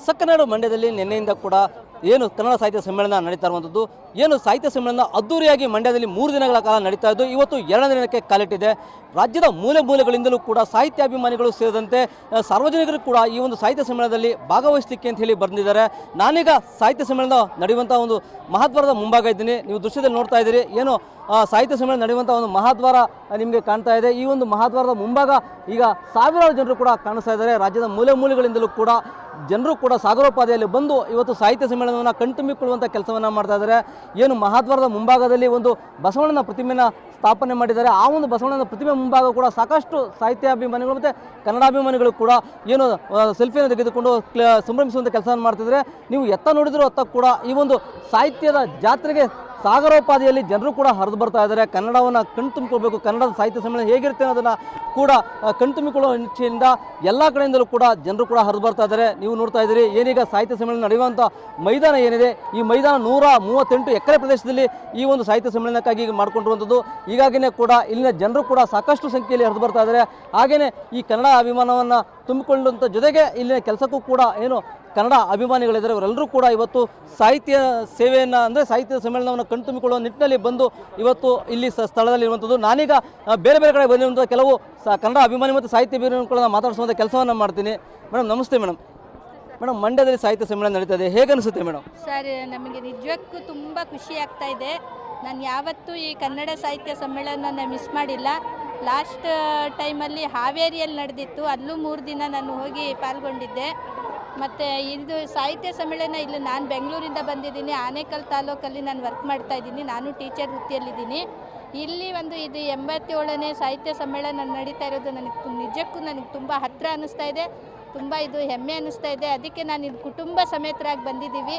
ಸಕ್ಕನಾಡು ಮಂಡ್ಯದಲ್ಲಿ ನಿನ್ನೆಯಿಂದ ಕೂಡ ಏನು ಕನ್ನಡ ಸಾಹಿತ್ಯ ಸಮ್ಮೇಳನ ನಡೀತಾ ಇರುವಂಥದ್ದು ಏನು ಸಾಹಿತ್ಯ ಸಮ್ಮೇಳನ ಅದ್ದೂರಿಯಾಗಿ ಮಂಡ್ಯದಲ್ಲಿ 3 ದಿನಗಳ ಕಾಲ ನಡೀತಾ ಇದ್ದು ಇವತ್ತು 2ನೇ ದಿನಕ್ಕೆ ಕಾಲಿಟ್ಟಿದೆ. ರಾಜ್ಯದ ಮೂಲೆ ಮೂಲೆಗಳಿಂದಲೂ ಕೂಡ ಸಾಹಿತ್ಯಾಭಿಮಾನಿಗಳು ಸೇರಿದಂತೆ ಸಾರ್ವಜನಿಕರು ಕೂಡ ಈ ಒಂದು ಸಾಹಿತ್ಯ ಸಮ್ಮೇಳನದಲ್ಲಿ ಭಾಗವಹಿಸಲಿಕ್ಕೆ ಅಂತ ಹೇಳಿ ಬಂದಿದ್ದಾರೆ. ನಾನೀಗ ಸಾಹಿತ್ಯ ಸಮ್ಮೇಳನ ನಡೆಯುವಂಥ ಒಂದು ಮಹಾದ್ವಾರದ ಮುಂಭಾಗ ಇದ್ದೀನಿ. ನೀವು ದೃಶ್ಯದಲ್ಲಿ ನೋಡ್ತಾ ಇದ್ದೀರಿ ಏನು ಸಾಹಿತ್ಯ ಸಮ್ಮೇಳನ ನಡೆಯುವಂಥ ಒಂದು ಮಹಾದ್ವಾರ ನಿಮಗೆ ಕಾಣ್ತಾ ಇದೆ. ಈ ಒಂದು ಮಹಾದ್ವಾರದ ಮುಂಭಾಗ ಈಗ ಸಾವಿರಾರು ಜನರು ಕೂಡ ಕಾಣಿಸ್ತಾ ಇದ್ದಾರೆ. ರಾಜ್ಯದ ಮೂಲೆ ಮೂಲೆಗಳಿಂದಲೂ ಕೂಡ ಜನರು ಕೂಡ ಸಾಗರೋಪಾದಿಯಲ್ಲಿ ಬಂದು ಇವತ್ತು ಸಾಹಿತ್ಯ ಸಮ್ಮೇಳನವನ್ನು ಕಣ್ತುಂಬಿಕೊಳ್ಳುವಂಥ ಕೆಲಸವನ್ನು ಮಾಡ್ತಾ ಇದ್ದಾರೆ. ಏನು ಮಹಾದ್ವಾರದ ಮುಂಭಾಗದಲ್ಲಿ ಒಂದು ಬಸವಣ್ಣನ ಪ್ರತಿಮೆಯನ್ನು ಸ್ಥಾಪನೆ ಮಾಡಿದ್ದಾರೆ. ಆ ಒಂದು ಬಸವಣ್ಣನ ಪ್ರತಿಮೆ ಮುಂಭಾಗ ಕೂಡ ಸಾಕಷ್ಟು ಸಾಹಿತ್ಯಾಭಿಮಾನಿಗಳು ಮತ್ತು ಕನ್ನಡಾಭಿಮಾನಿಗಳು ಕೂಡ ಏನು ಸೆಲ್ಫಿಯನ್ನು ತೆಗೆದುಕೊಂಡು ಸಂಭ್ರಮಿಸುವಂಥ ಕೆಲಸವನ್ನು ಮಾಡ್ತಿದ್ದಾರೆ. ನೀವು ಎತ್ತ ನೋಡಿದರೂ ಅತ್ತ ಕೂಡ ಈ ಒಂದು ಸಾಹಿತ್ಯದ ಜಾತ್ರೆಗೆ ಸಾಗರೋಪಾದಿಯಲ್ಲಿ ಜನರು ಕೂಡ ಹರಿದು ಬರ್ತಾ ಇದ್ದಾರೆ. ಕನ್ನಡವನ್ನು ಕಣ್ತುಂಬಿಕೊಳ್ಬೇಕು, ಕನ್ನಡದ ಸಾಹಿತ್ಯ ಸಮ್ಮೇಳನ ಹೇಗಿರುತ್ತೆ ಅನ್ನೋದನ್ನು ಕೂಡ ಕಣ್ತುಂಬಿಕೊಳ್ಳುವ ಇಚ್ಛೆಯಿಂದ ಎಲ್ಲ ಕಡೆಯಿಂದಲೂ ಕೂಡ ಜನರು ಕೂಡ ಹರಿದು ಬರ್ತಾ ಇದ್ದಾರೆ. ನೀವು ನೋಡ್ತಾ ಇದ್ದೀರಿ ಏನೀಗ ಸಾಹಿತ್ಯ ಸಮ್ಮೇಳನ ನಡೆಯುವಂಥ ಮೈದಾನ ಏನಿದೆ, ಈ ಮೈದಾನ 138 ಎಕರೆ ಪ್ರದೇಶದಲ್ಲಿ ಈ ಒಂದು ಸಾಹಿತ್ಯ ಸಮ್ಮೇಳನಕ್ಕಾಗಿ ಮಾಡಿಕೊಂಡಿರುವಂಥದ್ದು. ಹೀಗಾಗಿಯೇ ಕೂಡ ಇಲ್ಲಿನ ಜನರು ಕೂಡ ಸಾಕಷ್ಟು ಸಂಖ್ಯೆಯಲ್ಲಿ ಹರಿದು ಬರ್ತಾ ಇದ್ದಾರೆ. ಹಾಗೆಯೇ ಈ ಕನ್ನಡ ಅಭಿಮಾನವನ್ನು ತುಂಬಿಕೊಳ್ಳುವಂಥ ಜೊತೆಗೆ ಇಲ್ಲಿನ ಕೆಲಸಕ್ಕೂ ಕೂಡ ಏನು ಕನ್ನಡ ಅಭಿಮಾನಿಗಳಿದ್ದಾರೆ ಅವರೆಲ್ಲರೂ ಕೂಡ ಇವತ್ತು ಸಾಹಿತ್ಯ ಸೇವೆಯನ್ನು ಅಂದರೆ ಸಾಹಿತ್ಯ ಸಮ್ಮೇಳನವನ್ನು ಕಣ್ತುಂಬಿಕೊಳ್ಳುವ ನಿಟ್ಟಿನಲ್ಲಿ ಬಂದು ಇವತ್ತು ಇಲ್ಲಿ ಸ್ಥಳದಲ್ಲಿ ಇರುವಂಥದ್ದು. ನಾನೀಗ ಬೇರೆ ಬೇರೆ ಕಡೆ ಬಂದಿರುವಂಥ ಕೆಲವು ಕನ್ನಡ ಅಭಿಮಾನಿ ಮತ್ತು ಸಾಹಿತ್ಯ ಅಭಿಮಾನಿಗಳನ್ನ ಮಾತಾಡಿಸುವಂಥ ಕೆಲಸವನ್ನು ಮಾಡ್ತೀನಿ. ಮೇಡಮ್ ನಮಸ್ತೆ. ಮೇಡಮ್ ಮಂಡ್ಯದಲ್ಲಿ ಸಾಹಿತ್ಯ ಸಮ್ಮೇಳನ ನಡೀತಾ ಇದೆ, ಹೇಗೆ ಅನಿಸುತ್ತೆ ಮೇಡಮ್? ಸರ್, ನಮಗೆ ನಿಜಕ್ಕೂ ತುಂಬ ಖುಷಿ ಆಗ್ತಾ ಇದೆ. ನಾನು ಯಾವತ್ತೂ ಈ ಕನ್ನಡ ಸಾಹಿತ್ಯ ಸಮ್ಮೇಳನ ಮಿಸ್ ಮಾಡಿಲ್ಲ. ಲಾಸ್ಟ್ ಟೈಮಲ್ಲಿ ಹಾವೇರಿಯಲ್ಲಿ ನಡೆದಿತ್ತು, ಅಲ್ಲೂ 3 ದಿನ ನಾನು ಹೋಗಿ ಪಾಲ್ಗೊಂಡಿದ್ದೆ. ಮತ್ತು ಇದು ಸಾಹಿತ್ಯ ಸಮ್ಮೇಳನ ಇಲ್ಲಿ ನಾನು ಬೆಂಗಳೂರಿಂದ ಬಂದಿದ್ದೀನಿ, ಆನೇಕಲ್ ತಾಲೂಕಲ್ಲಿ ನಾನು ವರ್ಕ್ ಮಾಡ್ತಾ ಇದ್ದೀನಿ. ನಾನು ಟೀಚರ್ ವೃತ್ತಿಯಲ್ಲಿದ್ದೀನಿ. ಇಲ್ಲಿ ಇದು 87ನೇ ಸಾಹಿತ್ಯ ಸಮ್ಮೇಳನ ನಡೀತಾ ಇರೋದು ನಿಜಕ್ಕೂ ನನಗೆ ತುಂಬ ಹತ್ತಿರ ಅನ್ನಿಸ್ತಾ ಇದೆ, ತುಂಬ ಇದು ಹೆಮ್ಮೆ ಅನ್ನಿಸ್ತಾ ಇದೆ. ಅದಕ್ಕೆ ನಾನು ಇದು ಕುಟುಂಬ ಸಮೇತರಾಗಿ ಬಂದಿದ್ದೀವಿ.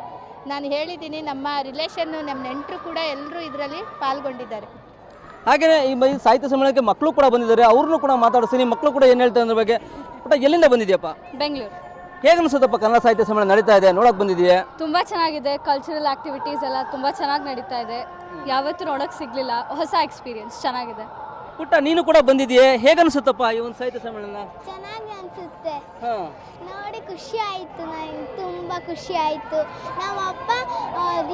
ನಾನು ಹೇಳಿದ್ದೀನಿ, ನಮ್ಮ ರಿಲೇಷನ್ನು ನಮ್ಮ ನೆಂಟರು ಕೂಡ ಎಲ್ಲರೂ ಇದರಲ್ಲಿ ಪಾಲ್ಗೊಂಡಿದ್ದಾರೆ. ಹಾಗೆಯೇ ಈ ಸಾಹಿತ್ಯ ಸಮ್ಮೇಳನಕ್ಕೆ ಮಕ್ಕಳು ಕೂಡ ಬಂದಿದ್ದಾರೆ, ಅವ್ರನ್ನೂ ಕೂಡ ಮಾತಾಡಿಸ್ತೀನಿ. ಮಕ್ಕಳು ಕೂಡ ಏನು ಹೇಳ್ತಾರೆ ಅದ್ರ ಬಗ್ಗೆ. ಬಟ್ ಎಲ್ಲಿಂದ ಬಂದಿದೆಯಪ್ಪ? ಬೆಂಗಳೂರು. ಹೇಗೆ ಅನಿಸುತ್ತಪ್ಪ ಕನ್ನಡ ಸಾಹಿತ್ಯ ಸಮ್ಮೇಳನ ನಡೀತಾ ಇದೆ, ನೋಡೋಕೆ ಬಂದಿದೆಯಾ? ತುಂಬ ಚೆನ್ನಾಗಿದೆ. ಕಲ್ಚರಲ್ ಆ್ಯಕ್ಟಿವಿಟೀಸ್ ಎಲ್ಲ ತುಂಬ ಚೆನ್ನಾಗಿ ನಡೀತಾ ಇದೆ. ಯಾವತ್ತೂ ನೋಡೋಕ್ಕೆ ಸಿಗಲಿಲ್ಲ, ಹೊಸ ಎಕ್ಸ್ಪೀರಿಯನ್ಸ್ ಚೆನ್ನಾಗಿದೆ. ಪುಟ್ಟ ನೀನು ಕೂಡ ಬಂದಿದೆಯೇ, ಹೇಗೆ ಅನಿಸುತ್ತಪ್ಪ ಈ ಒಂದು ಸಾಹಿತ್ಯ ಸಮ್ಮೇಳನ? ಚೆನ್ನಾಗಿ ಅನಿಸುತ್ತೆ. ನೋಡಿ ಖುಷಿ ಆಯಿತು, ನನಗೆ ತುಂಬ ಖುಷಿ ಆಯಿತು. ನಮ್ಮಪ್ಪ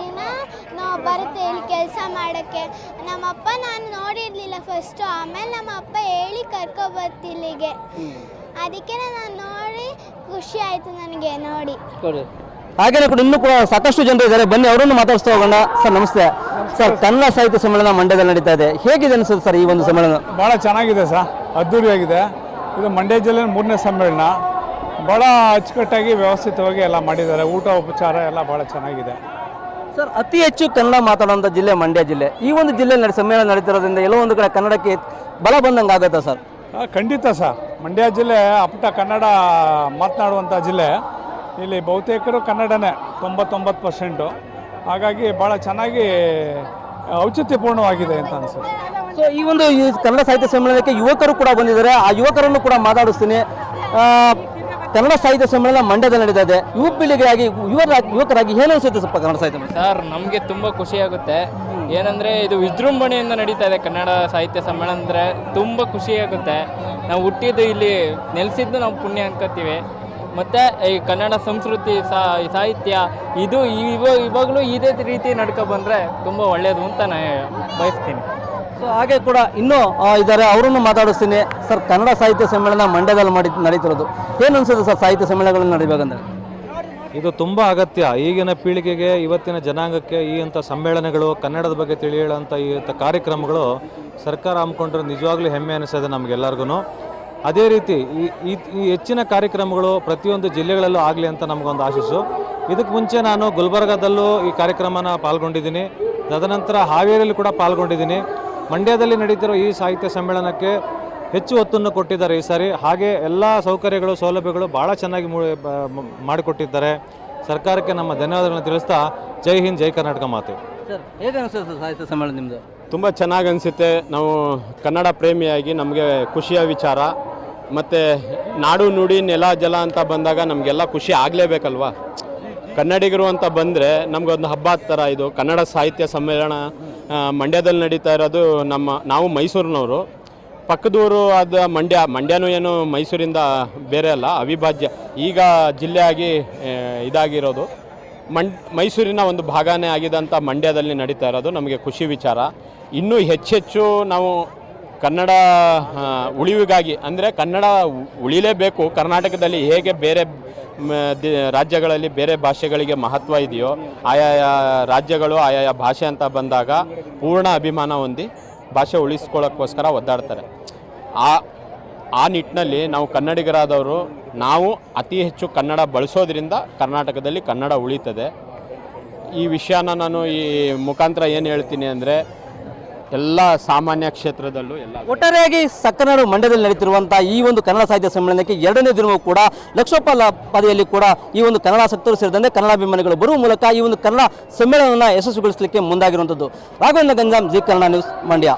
ದಿನ ನಾವು ಬರುತ್ತೆ ಇಲ್ಲಿ ಕೆಲಸ ಮಾಡೋಕ್ಕೆ. ನಮ್ಮಪ್ಪ ನಾನು ನೋಡಿರಲಿಲ್ಲ ಫಸ್ಟು, ಆಮೇಲೆ ನಮ್ಮಪ್ಪ ಹೇಳಿ ಕರ್ಕೊಬರ್ತಿಲ್ಲಿಗೆ. ಅದಕ್ಕೆ ನಾನು ನೋಡಿ ಖುಷಿ ಆಯಿತು ನನಗೆ ನೋಡಿ. ಹಾಗೇನೆ ಕೂಡ ಇನ್ನೂ ಕೂಡ ಸಾಕಷ್ಟು ಜನರು ಇದ್ದಾರೆ, ಬನ್ನಿ ಅವರನ್ನು ಮಾತಾಡಿಸ್ತಾ ಹೋಗೋಣ. ಸರ್ ನಮಸ್ತೆ. ಸರ್, ಕನ್ನಡ ಸಾಹಿತ್ಯ ಸಮ್ಮೇಳನ ಮಂಡ್ಯದಲ್ಲಿ ನಡೀತಾ ಇದೆ, ಹೇಗಿದೆ ಅನಿಸುತ್ತೆ ಸರ್ ಈ ಒಂದು ಸಮ್ಮೇಳನ? ಭಾಳ ಚೆನ್ನಾಗಿದೆ ಸರ್, ಅದ್ದೂರಿಯಾಗಿದೆ. ಇದು ಮಂಡ್ಯ ಜಿಲ್ಲೆ 3ನೇ ಸಮ್ಮೇಳನ. ಭಾಳ ಅಚ್ಚುಕಟ್ಟಾಗಿ ವ್ಯವಸ್ಥಿತವಾಗಿ ಎಲ್ಲ ಮಾಡಿದ್ದಾರೆ. ಊಟ ಉಪಚಾರ ಎಲ್ಲ ಭಾಳ ಚೆನ್ನಾಗಿದೆ ಸರ್. ಅತಿ ಹೆಚ್ಚು ಕನ್ನಡ ಮಾತಾಡುವಂಥ ಜಿಲ್ಲೆ ಮಂಡ್ಯ ಜಿಲ್ಲೆ. ಈ ಒಂದು ಜಿಲ್ಲೆ ಸಮ್ಮೇಳನ ನಡೀತಿರೋದ್ರಿಂದ ಎಲ್ಲೋ ಒಂದು ಕಡೆ ಕನ್ನಡಕ್ಕೆ ಬಲ ಬಂದಂಗೆ ಆಗುತ್ತಾ ಸರ್? ಖಂಡಿತ ಸರ್. ಮಂಡ್ಯ ಜಿಲ್ಲೆ ಅಪ್ಪಟ ಕನ್ನಡ ಮಾತನಾಡುವಂಥ ಜಿಲ್ಲೆ. ಇಲ್ಲಿ ಬಹುತೇಕರು ಕನ್ನಡನೇ 99%. ಹಾಗಾಗಿ ಭಾಳ ಚೆನ್ನಾಗಿ ಔಚಿತ್ಯಪೂರ್ಣವಾಗಿದೆ ಅಂತ ಅನಿಸುತ್ತೆ. ಸೊ ಈ ಒಂದು ಕನ್ನಡ ಸಾಹಿತ್ಯ ಸಮ್ಮೇಳನಕ್ಕೆ ಯುವಕರು ಕೂಡ ಬಂದಿದ್ದಾರೆ, ಆ ಯುವಕರನ್ನು ಕೂಡ ಮಾತಾಡಿಸ್ತೀನಿ. ಕನ್ನಡ ಸಾಹಿತ್ಯ ಸಮ್ಮೇಳನ ಮಂಡ್ಯದಲ್ಲಿ ನಡೀತಾ ಇದೆ, ಯುವ ಪೀಳಿಗೆಯಾಗಿ ಯುವಕರಾಗಿ ಏನು ಅನಿಸುತ್ತೆ ಸ್ವಲ್ಪ ಕನ್ನಡ ಸಾಹಿತ್ಯ? ಸರ್, ನಮಗೆ ತುಂಬ ಖುಷಿಯಾಗುತ್ತೆ. ಏನಂದರೆ ಇದು ವಿಜೃಂಭಣೆಯಿಂದ ನಡೀತಾ ಇದೆ ಕನ್ನಡ ಸಾಹಿತ್ಯ ಸಮ್ಮೇಳನ ಅಂದರೆ ತುಂಬ ಖುಷಿಯಾಗುತ್ತೆ. ನಾವು ಹುಟ್ಟಿದ್ದು ಇಲ್ಲಿ ನೆಲೆಸಿದ್ದು ನಾವು ಪುಣ್ಯ ಅನ್ಕೋತೀವಿ. ಮತ್ತು ಈ ಕನ್ನಡ ಸಂಸ್ಕೃತಿ ಸಾಹಿತ್ಯ ಇದು ಇವಾಗಲೂ ಇದೇ ರೀತಿ ನಡ್ಕೊ ಬಂದರೆ ತುಂಬ ಒಳ್ಳೆಯದು ಅಂತ ನಾನು ಬಯಸ್ತೀನಿ. ಸೊ ಹಾಗೆ ಕೂಡ ಇನ್ನೂ ಇದ್ದಾರೆ, ಅವರನ್ನು ಮಾತಾಡಿಸ್ತೀನಿ. ಸರ್, ಕನ್ನಡ ಸಾಹಿತ್ಯ ಸಮ್ಮೇಳನ ಮಂಡ್ಯದಲ್ಲಿ ನಡೀತಿರೋದು ಏನು ಅನಿಸುತ್ತೆ ಸರ್? ಸಾಹಿತ್ಯ ಸಮ್ಮೇಳನಗಳನ್ನು ನಡೀಬೇಕಂದ್ರೆ ಇದು ತುಂಬ ಅಗತ್ಯ. ಈಗಿನ ಪೀಳಿಗೆಗೆ, ಇವತ್ತಿನ ಜನಾಂಗಕ್ಕೆ ಈ ಅಂಥ ಸಮ್ಮೇಳನಗಳು, ಕನ್ನಡದ ಬಗ್ಗೆ ತಿಳಿಯೇಳೋಂಥ ಈ ಕಾರ್ಯಕ್ರಮಗಳು ಸರ್ಕಾರ ಹಮ್ಮಿಕೊಂಡ್ರೆ ನಿಜವಾಗ್ಲೂ ಹೆಮ್ಮೆ ಅನಿಸ್ತದೆ ನಮಗೆಲ್ಲರಿಗೂ. ಅದೇ ರೀತಿ ಈ ಹೆಚ್ಚಿನ ಕಾರ್ಯಕ್ರಮಗಳು ಪ್ರತಿಯೊಂದು ಜಿಲ್ಲೆಗಳಲ್ಲೂ ಆಗಲಿ ಅಂತ ನಮಗೊಂದು ಆಶಿಸು. ಇದಕ್ಕೆ ಮುಂಚೆ ನಾನು ಗುಲ್ಬರ್ಗಾದಲ್ಲೂ ಈ ಕಾರ್ಯಕ್ರಮನ ಪಾಲ್ಗೊಂಡಿದ್ದೀನಿ, ತದನಂತರ ಹಾವೇರಿಯಲ್ಲಿ ಕೂಡ ಪಾಲ್ಗೊಂಡಿದ್ದೀನಿ. ಮಂಡ್ಯದಲ್ಲಿ ನಡೀತಿರೋ ಈ ಸಾಹಿತ್ಯ ಸಮ್ಮೇಳನಕ್ಕೆ ಹೆಚ್ಚು ಒತ್ತನ್ನು ಕೊಟ್ಟಿದ್ದಾರೆ ಈ ಸಾರಿ. ಹಾಗೆ ಎಲ್ಲ ಸೌಕರ್ಯಗಳು, ಸೌಲಭ್ಯಗಳು ಭಾಳ ಚೆನ್ನಾಗಿ ಮಾಡಿಕೊಟ್ಟಿದ್ದಾರೆ. ಸರ್ಕಾರಕ್ಕೆ ನಮ್ಮ ಧನ್ಯವಾದಗಳನ್ನು ತಿಳಿಸ್ತಾ ಜೈ ಹಿಂದ್, ಜೈ ಕರ್ನಾಟಕ ಮಾತು. ಸರ್, ಹೇಗೆ ಅನಿಸುತ್ತೆ ಸಾಹಿತ್ಯ ಸಮ್ಮೇಳನ ನಿಮ್ಮದು? ತುಂಬ ಚೆನ್ನಾಗಿ ಅನಿಸುತ್ತೆ. ನಾವು ಕನ್ನಡ ಪ್ರೇಮಿಯಾಗಿ ನಮಗೆ ಖುಷಿಯ ವಿಚಾರ. ಮತ್ತು ನಾಡು ನುಡಿ ನೆಲ ಜಲ ಅಂತ ಬಂದಾಗ ನಮಗೆಲ್ಲ ಖುಷಿ ಆಗಲೇಬೇಕಲ್ವ. ಕನ್ನಡಿಗರು ಅಂತ ಬಂದರೆ ನಮಗೊಂದು ಹಬ್ಬದ ಥರ ಇದು ಕನ್ನಡ ಸಾಹಿತ್ಯ ಸಮ್ಮೇಳನ ಮಂಡ್ಯದಲ್ಲಿ ನಡೀತಾ ಇರೋದು. ನಾವು ಮೈಸೂರಿನವರು. ಪಕ್ಕದೂರು ಆದ ಮಂಡ್ಯನೂ ಏನು ಮೈಸೂರಿಂದ ಬೇರೆ ಅಲ್ಲ, ಅವಿಭಾಜ್ಯ ಈಗ ಜಿಲ್ಲೆಯಾಗಿ ಇದಾಗಿರೋದು. ಮೈಸೂರಿನ ಒಂದು ಭಾಗನೇ ಆಗಿದಂಥ ಮಂಡ್ಯದಲ್ಲಿ ನಡೀತಾ ಇರೋದು ನಮಗೆ ಖುಷಿ ವಿಚಾರ. ಇನ್ನೂ ಹೆಚ್ಚೆಚ್ಚು ನಾವು ಕನ್ನಡ ಉಳಿವಿಗಾಗಿ, ಅಂದರೆ ಕನ್ನಡ ಉಳಿಲೇಬೇಕು. ಕರ್ನಾಟಕದಲ್ಲಿ ಹೇಗೆ ಬೇರೆ ರಾಜ್ಯಗಳಲ್ಲಿ ಬೇರೆ ಭಾಷೆಗಳಿಗೆ ಮಹತ್ವ ಇದೆಯೋ, ಆಯಾಯ ರಾಜ್ಯಗಳು ಆಯಾಯ ಭಾಷೆ ಅಂತ ಬಂದಾಗ ಪೂರ್ಣ ಅಭಿಮಾನ ಹೊಂದಿ ಭಾಷೆ ಉಳಿಸ್ಕೊಳ್ಳೋಕ್ಕೋಸ್ಕರ ಒದ್ದಾಡ್ತಾರೆ. ಆ ನಿಟ್ಟಿನಲ್ಲಿ ನಾವು ಕನ್ನಡಿಗರಾದವರು ನಾವು ಅತಿ ಹೆಚ್ಚು ಕನ್ನಡ ಬಳಸೋದ್ರಿಂದ ಕರ್ನಾಟಕದಲ್ಲಿ ಕನ್ನಡ ಉಳಿತದೆ. ಈ ವಿಷಯನ ನಾನು ಈ ಮುಖಾಂತರ ಏನು ಹೇಳ್ತೀನಿ ಅಂದರೆ, ಎಲ್ಲ ಸಾಮಾನ್ಯ ಕ್ಷೇತ್ರದಲ್ಲೂ ಎಲ್ಲ ಒಟ್ಟಾರೆಯಾಗಿ ಸಕ್ಕನಾಡು ಮಂಡ್ಯದಲ್ಲಿ ನಡೀತಿರುವಂತಹ ಈ ಒಂದು ಕನ್ನಡ ಸಾಹಿತ್ಯ ಸಮ್ಮೇಳನಕ್ಕೆ 2ನೇ ದಿನವೂ ಕೂಡ ಲಕ್ಷೋಪಲಪಾದಿಯಲ್ಲಿ ಕೂಡ ಈ ಒಂದು ಕನ್ನಡಾಸಕ್ತರು ಸೇರಿದಂತೆ ಕನ್ನಡಾಭಿಮಾನಿಗಳು ಬರುವ ಮೂಲಕ ಈ ಒಂದು ಕನ್ನಡ ಸಮ್ಮೇಳನವನ್ನು ಯಶಸ್ವಿಗೊಳಿಸಲಿಕ್ಕೆ ಮುಂದಾಗಿರುವಂಥದ್ದು. Raghavendra Ganjam, Zee Kannada news, Mandya.